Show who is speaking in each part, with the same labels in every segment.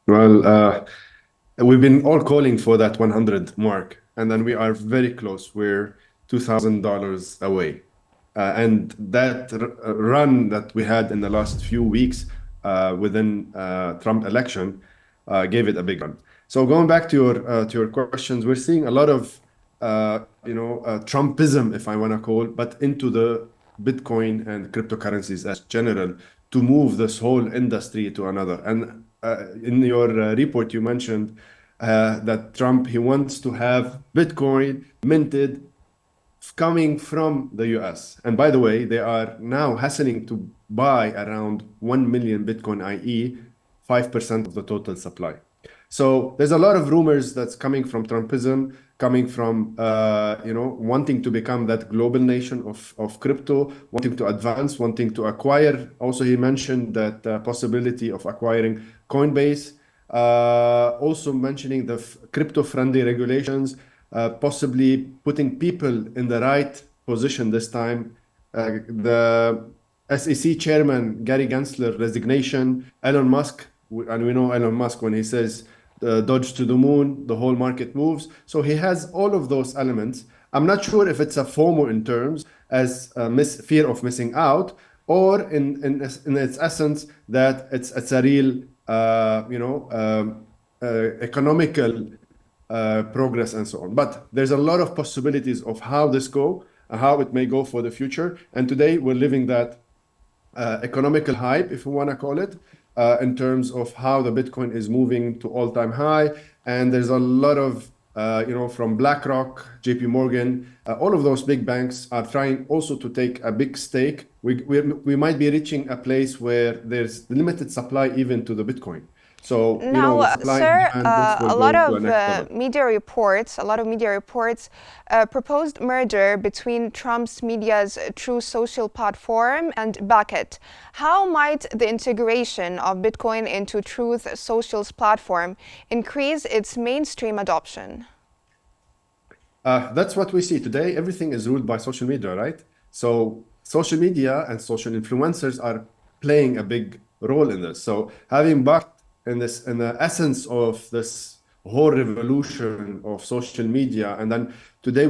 Speaker 1: Well, we've been all calling for that 100 mark, and then we are very close. We're $2,000 away. And that run that we had in the last few weeks within Trump election gave it a big run. So going back to your questions, we're seeing a lot of Trumpism, if I want to call, but into the Bitcoin and cryptocurrencies as general to move this whole industry to another. And in your report, you mentioned that Trump, he wants to have Bitcoin minted coming from the US. And by the way, they are now hastening to buy around 1 million Bitcoin, i.e., 5% of the total supply. So there's a lot of rumors that's coming from Trumpism, coming from wanting to become that global nation of crypto, wanting to advance, wanting to acquire. Also, he mentioned that possibility of acquiring Coinbase. Also mentioning the crypto-friendly regulations, possibly putting people in the right position this time. The SEC chairman, Gary Gensler, resignation, Elon Musk, and we know Elon Musk when he says dodge to the moon, the whole market moves. So he has all of those elements. I'm not sure if it's a FOMO in terms as fear of missing out, or in its essence that it's a real economical progress and so on. But there's a lot of possibilities of how this go, how it may go for the future. And today we're living that economical hype, if we want to call it, in terms of how the Bitcoin is moving to all-time high. And there's a lot of, from BlackRock, JP Morgan, all of those big banks are trying also to take a big stake. We might be reaching a place where there's limited supply even to the Bitcoin. So,
Speaker 2: Now,
Speaker 1: with supply and
Speaker 2: sir,
Speaker 1: demand, this will
Speaker 2: a
Speaker 1: go
Speaker 2: lot
Speaker 1: to a
Speaker 2: of
Speaker 1: next level.
Speaker 2: media reports, proposed merger between Trump's media's True Social platform and Bucket. How might the integration of Bitcoin into Truth Social's platform increase its mainstream adoption?
Speaker 1: That's what we see today. Everything is ruled by social media, right? So social media and social influencers are playing a big role in this. So having Bucket in the essence of this whole revolution of social media, and then today,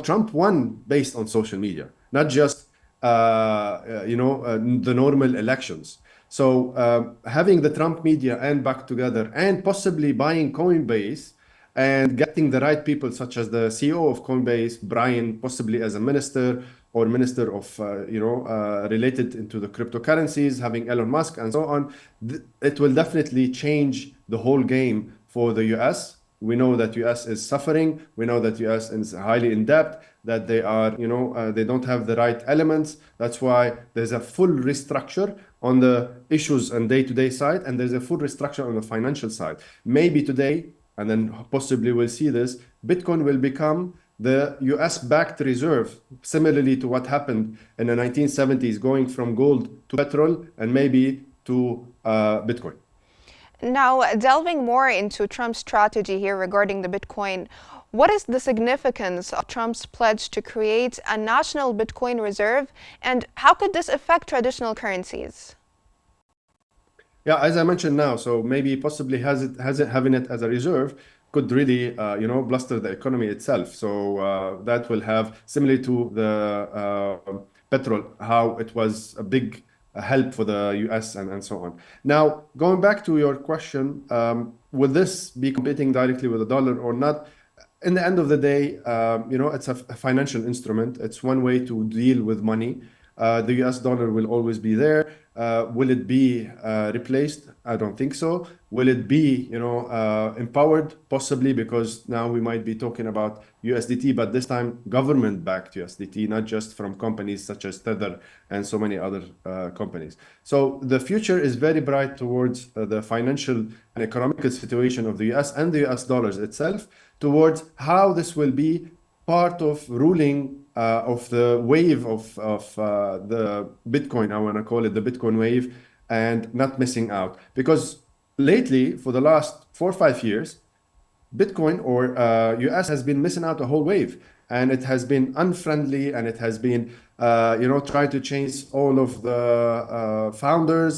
Speaker 1: Trump won based on social media, not just the normal elections. So having the Trump media and back together, and possibly buying Coinbase and getting the right people, such as the CEO of Coinbase, Brian, possibly as a minister or minister of, related into the cryptocurrencies, having Elon Musk and so on, it will definitely change the whole game for the US. We know that US is suffering. We know that US is highly in debt, that they are, they don't have the right elements. That's why there's a full restructure on the issues and day-to-day side, and there's a full restructure on the financial side. Maybe today, and then possibly we'll see this, Bitcoin will become the US-backed reserve, similarly to what happened in the 1970s, going from gold to petrol and maybe to Bitcoin.
Speaker 2: Now, delving more into Trump's strategy here regarding the Bitcoin, what is the significance of Trump's pledge to create a national Bitcoin reserve, and how could this affect traditional currencies?
Speaker 1: Yeah, as I mentioned now, so maybe possibly having it as a reserve could really, bluster the economy itself. So that will have, similar to the petrol, how it was a big help for the US and so on. Now, going back to your question, will this be competing directly with the dollar or not? In the end of the day, it's a financial instrument. It's one way to deal with money. The US dollar will always be there. Will it be replaced? I don't think so. Will it be, empowered? Possibly, because now we might be talking about USDT, but this time government-backed USDT, not just from companies such as Tether and so many other companies. So the future is very bright towards the financial and economical situation of the US and the US dollars itself, towards how this will be part of ruling of the wave of the Bitcoin, I want to call it the Bitcoin wave, and not missing out. Because lately, for the last 4 or 5 years, Bitcoin or US has been missing out a whole wave, and it has been unfriendly, and it has been, trying to change all of the founders.